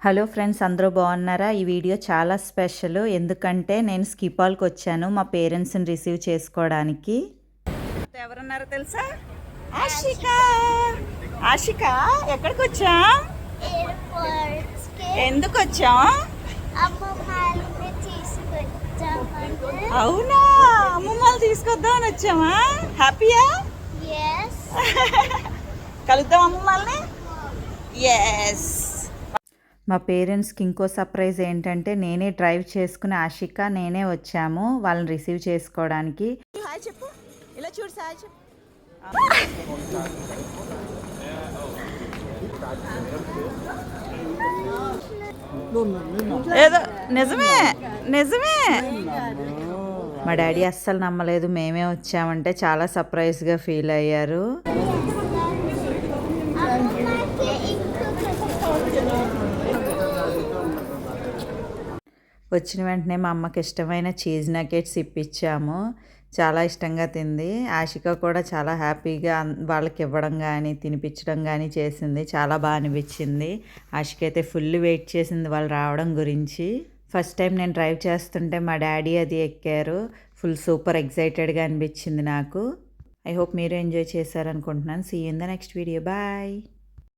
Hello friends, అందరూ బాగున్నారా? ఈ వీడియో చాలా స్పెషల్. ఎందుకంటే నేను స్కిపాల్కి వచ్చాను మా పేరెంట్స్ని రిసీవ్ చేసుకోవడానికి. ఎవరున్నారో తెలుసా? ఆషిక. ఆషిక, ఎక్కడికి వచ్చాం? ఎందుకు వచ్చాం? అవునా, అమ్మమ్మలు తీసుకొద్దామని వచ్చామా? హ్యాపీయా? కలుద్దాం అమ్మమ్మల్ని. ఎస్. మా పేరెంట్స్కి ఇంకో సర్ప్రైజ్ ఏంటంటే నేనే డ్రైవ్ చేసుకుని ఆషిక నేనే వచ్చాము వాళ్ళని రిసీవ్ చేసుకోవడానికి. హాయ్ చెప్పు, ఇలా చూడు సార్ చెప్పు. ఏదో నిజమే నిజమే. మా డాడీ అస్సలు నమ్మలేదు మేమే వచ్చామంటే, చాలా సర్ప్రైజ్గా ఫీల్ అయ్యారు. వచ్చిన వెంటనే మా అమ్మకి ఇష్టమైన చీజ్ నగెట్స్ ఇప్పించాము. చాలా ఇష్టంగా తింది. ఆషిక కూడా చాలా హ్యాపీగా వాళ్ళకి ఇవ్వడం కానీ తినిపించడం కానీ చేసింది. చాలా బాగా అనిపించింది. ఆషిక అయితే ఫుల్ వెయిట్ చేసింది వాళ్ళు రావడం గురించి. ఫస్ట్ టైం నేను డ్రైవ్ చేస్తుంటే మా డాడీ అది ఎక్కారు. ఫుల్ సూపర్ ఎక్సైటెడ్గా అనిపించింది నాకు. ఐ హోప్ మీరు ఎంజాయ్ చేశారనుకుంటున్నాను. See you in the next video. Bye.